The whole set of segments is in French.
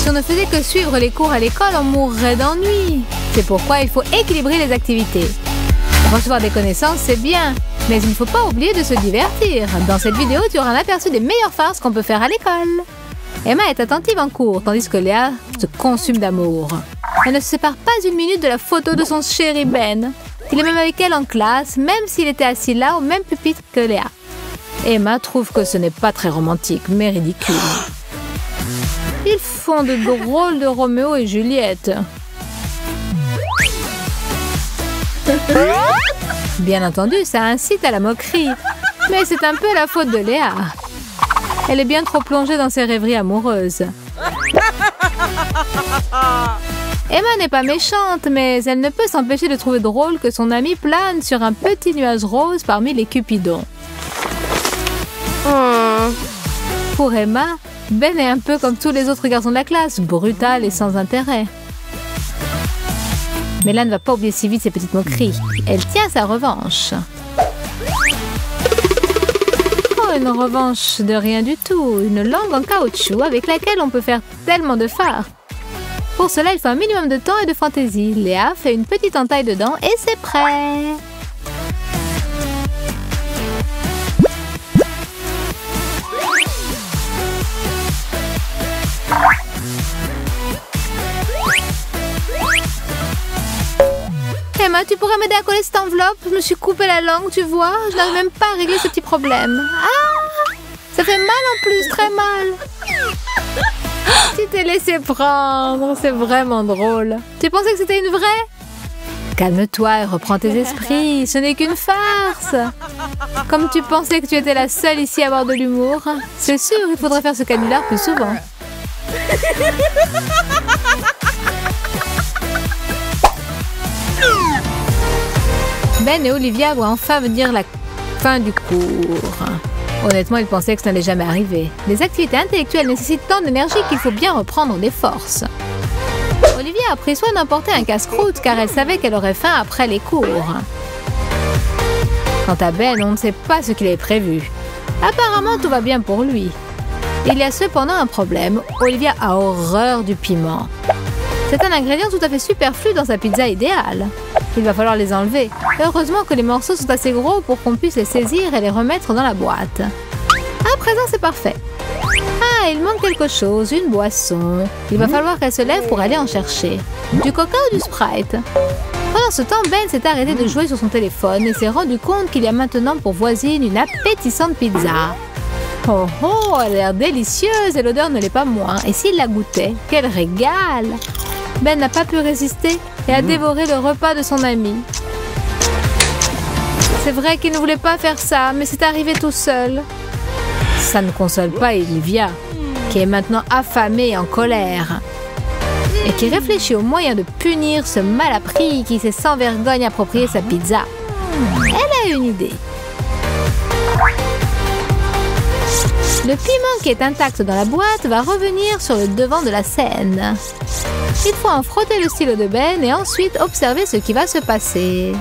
Si on ne faisait que suivre les cours à l'école, on mourrait d'ennui. C'est pourquoi il faut équilibrer les activités. Recevoir des connaissances, c'est bien, mais il ne faut pas oublier de se divertir. Dans cette vidéo, tu auras un aperçu des meilleures farces qu'on peut faire à l'école. Emma est attentive en cours, tandis que Léa se consume d'amour. Elle ne se sépare pas une minute de la photo de son chéri Ben. Il est même avec elle en classe, même s'il était assis là au même pupitre que Léa. Emma trouve que ce n'est pas très romantique, mais ridicule. Ils font de drôles de Roméo et Juliette. Bien entendu, ça incite à la moquerie. Mais c'est un peu la faute de Léa. Elle est bien trop plongée dans ses rêveries amoureuses. Emma n'est pas méchante, mais elle ne peut s'empêcher de trouver drôle que son amie plane sur un petit nuage rose parmi les cupidons. Pour Emma, Ben est un peu comme tous les autres garçons de la classe, brutal et sans intérêt. Mais là ne va pas oublier si vite ses petites moqueries. Elle tient sa revanche. Oh, une revanche de rien du tout. Une langue en caoutchouc avec laquelle on peut faire tellement de fards. Pour cela, il faut un minimum de temps et de fantaisie. Léa fait une petite entaille dedans et c'est prêt. Emma, tu pourrais m'aider à coller cette enveloppe? Je me suis coupé la langue, tu vois? Je n'arrive même pas à régler ce petit problème. Ah! Ça fait mal en plus, très mal. Tu t'es laissé prendre, c'est vraiment drôle. Tu pensais que c'était une vraie? Calme-toi et reprends tes esprits, ce n'est qu'une farce. Comme tu pensais que tu étais la seule ici à avoir de l'humour. C'est sûr, il faudrait faire ce canular plus souvent. Ben et Olivia voient enfin venir la fin du cours. Honnêtement, ils pensaient que ça n'allait jamais arriver. Les activités intellectuelles nécessitent tant d'énergie qu'il faut bien reprendre des forces. Olivia a pris soin d'emporter un casse-croûte car elle savait qu'elle aurait faim après les cours. Quant à Ben, on ne sait pas ce qu'il avait prévu. Apparemment, tout va bien pour lui. Il y a cependant un problème. Olivia a horreur du piment. C'est un ingrédient tout à fait superflu dans sa pizza idéale. Il va falloir les enlever. Heureusement que les morceaux sont assez gros pour qu'on puisse les saisir et les remettre dans la boîte. À présent, c'est parfait. Ah, il manque quelque chose, une boisson. Il va falloir qu'elle se lève pour aller en chercher. Du coca ou du Sprite? Pendant ce temps, Ben s'est arrêté de jouer sur son téléphone et s'est rendu compte qu'il y a maintenant pour voisine une appétissante pizza. Oh oh, elle a l'air délicieuse et l'odeur ne l'est pas moins. Et s'il la goûtait, quel régal! Ben n'a pas pu résister et a dévoré le repas de son ami. C'est vrai qu'il ne voulait pas faire ça, mais c'est arrivé tout seul. Ça ne console pas Olivia, qui est maintenant affamée et en colère. Et qui réfléchit aux moyens de punir ce malappris qui s'est sans vergogne approprié sa pizza. Elle a une idée. Le piment qui est intact dans la boîte va revenir sur le devant de la scène. Il faut en frotter le stylo de Ben et ensuite observer ce qui va se passer.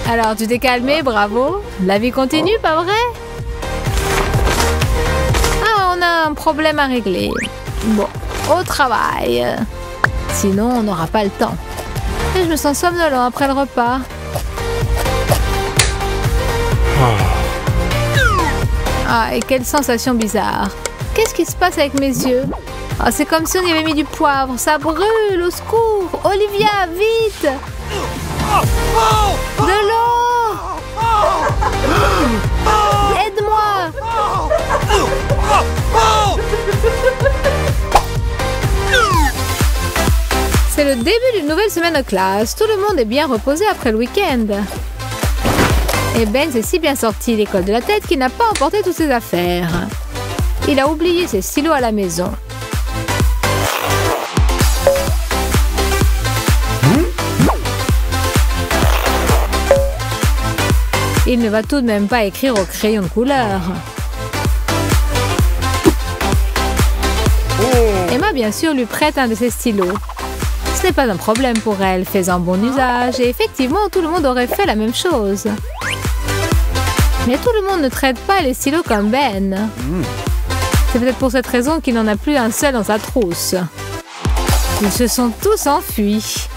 Alors, tu t'es calmé, bravo. La vie continue, pas vrai? Ah, on a un problème à régler. Bon, au travail. Sinon, on n'aura pas le temps. Et je me sens somnolent après le repas. Ah, et quelle sensation bizarre. Qu'est-ce qui se passe avec mes yeux? Ah, c'est comme si on y avait mis du poivre. Ça brûle, au secours. Olivia, vite! De l'eau! Aide-moi! C'est le début d'une nouvelle semaine de classe. Tout le monde est bien reposé après le week-end. Et Ben s'est si bien sorti l'école de la tête qu'il n'a pas emporté toutes ses affaires. Il a oublié ses stylos à la maison. Il ne va tout de même pas écrire au crayon de couleur. Emma, bien sûr, lui prête un de ses stylos. Ce n'est pas un problème pour elle, faisant bon usage. Et effectivement, tout le monde aurait fait la même chose. Mais tout le monde ne traite pas les stylos comme Ben. C'est peut-être pour cette raison qu'il n'en a plus un seul dans sa trousse. Ils se sont tous enfuis.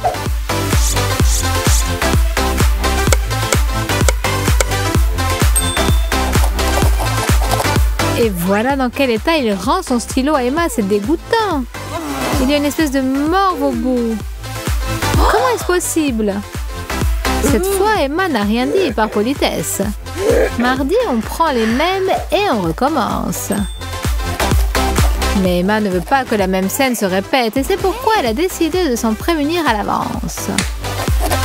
Et voilà dans quel état il rend son stylo à Emma, c'est dégoûtant. Il y a une espèce de morve au bout. Comment est-ce possible? Cette fois, Emma n'a rien dit par politesse. Mardi, on prend les mêmes et on recommence. Mais Emma ne veut pas que la même scène se répète et c'est pourquoi elle a décidé de s'en prémunir à l'avance.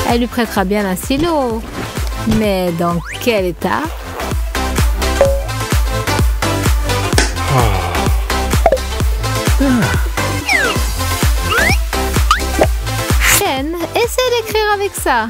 Elle lui prêtera bien un stylo. Mais dans quel état? Ken, essaie d'écrire avec ça.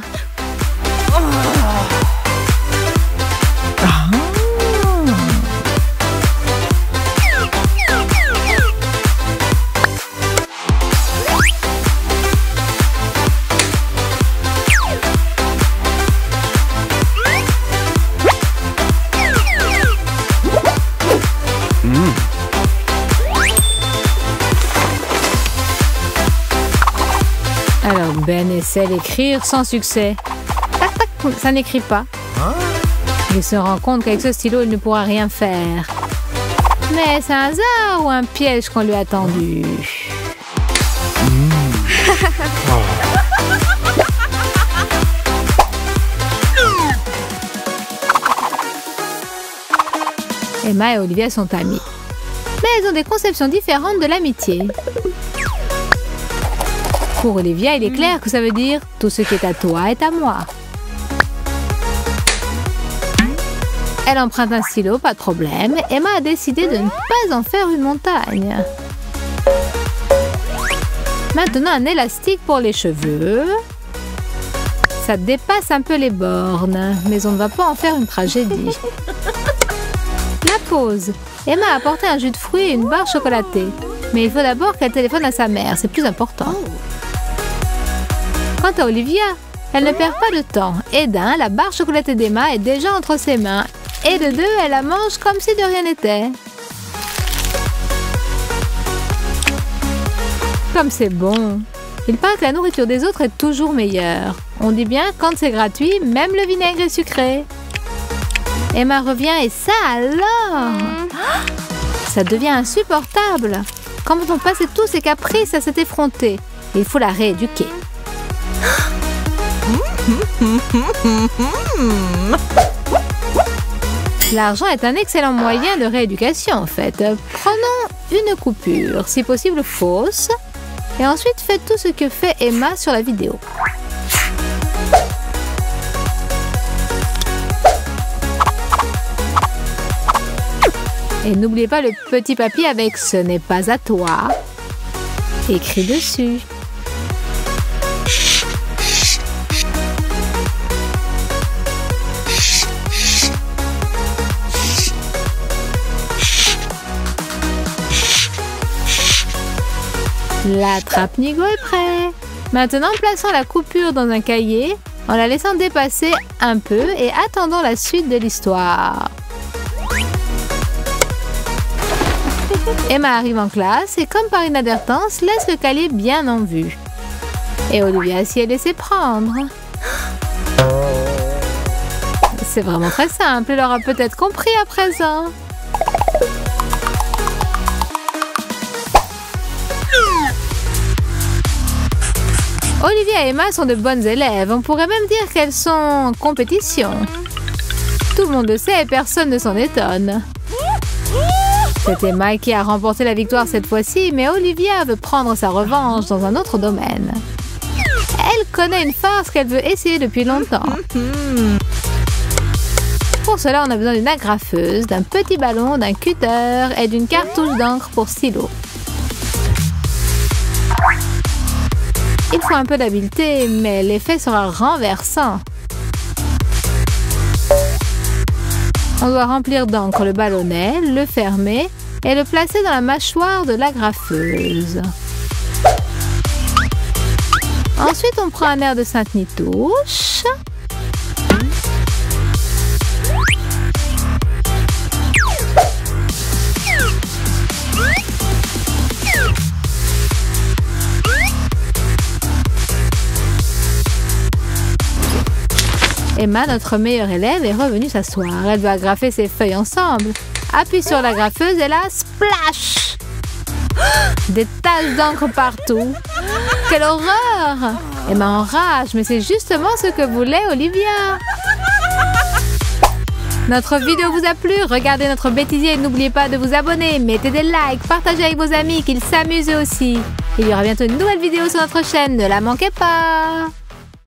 Alors Ben essaie d'écrire sans succès. Tac, tac, ça n'écrit pas. Il se rend compte qu'avec ce stylo, il ne pourra rien faire. Mais c'est un hasard ou un piège qu'on lui a tendu? Emma et Olivia sont amies. Mais elles ont des conceptions différentes de l'amitié. Pour Olivia, il est clair que ça veut dire « tout ce qui est à toi est à moi ». Elle emprunte un stylo, pas de problème. Emma a décidé de ne pas en faire une montagne. Maintenant, un élastique pour les cheveux. Ça dépasse un peu les bornes, mais on ne va pas en faire une tragédie. La pause. Emma a apporté un jus de fruits et une barre chocolatée. Mais il faut d'abord qu'elle téléphone à sa mère, c'est plus important. Quant à Olivia, elle ne perd pas de temps. Et d'un, la barre chocolatée d'Emma est déjà entre ses mains. Et de deux, elle la mange comme si de rien n'était. Comme c'est bon. Il paraît que la nourriture des autres est toujours meilleure. On dit bien, quand c'est gratuit, même le vinaigre est sucré. Emma revient et ça alors! Ça devient insupportable. Comment peut-on passer tous ses caprices à cet effronté? Il faut la rééduquer. L'argent est un excellent moyen de rééducation en fait. Prenons une coupure, si possible fausse, et ensuite faites tout ce que fait Emma sur la vidéo. Et n'oubliez pas le petit papier avec « Ce n'est pas à toi » écrit dessus. La trappe Nigo est prête. Maintenant, plaçons la coupure dans un cahier en la laissant dépasser un peu et attendons la suite de l'histoire. Emma arrive en classe et comme par inadvertance, laisse le cahier bien en vue. Et Olivia s'y est laissé prendre. C'est vraiment très simple, elle aura peut-être compris à présent. Olivia et Emma sont de bonnes élèves. On pourrait même dire qu'elles sont en compétition. Tout le monde le sait et personne ne s'en étonne. C'est Emma qui a remporté la victoire cette fois-ci, mais Olivia veut prendre sa revanche dans un autre domaine. Elle connaît une farce qu'elle veut essayer depuis longtemps. Pour cela, on a besoin d'une agrafeuse, d'un petit ballon, d'un cutter et d'une cartouche d'encre pour stylo. Il faut un peu d'habileté, mais l'effet sera renversant. On doit remplir d'encre le ballonnet, le fermer et le placer dans la mâchoire de l'agrafeuse. Ensuite, on prend un air de Sainte-Nitouche. Emma, notre meilleure élève, est revenue s'asseoir. Elle doit graffer ses feuilles ensemble. Appuie sur la graffeuse et là, splash! Des taches d'encre partout. Quelle horreur! Emma enrage, mais c'est justement ce que voulait Olivia. Notre vidéo vous a plu? Regardez notre bêtisier et n'oubliez pas de vous abonner. Mettez des likes, partagez avec vos amis, qu'ils s'amusent eux aussi. Il y aura bientôt une nouvelle vidéo sur notre chaîne, ne la manquez pas!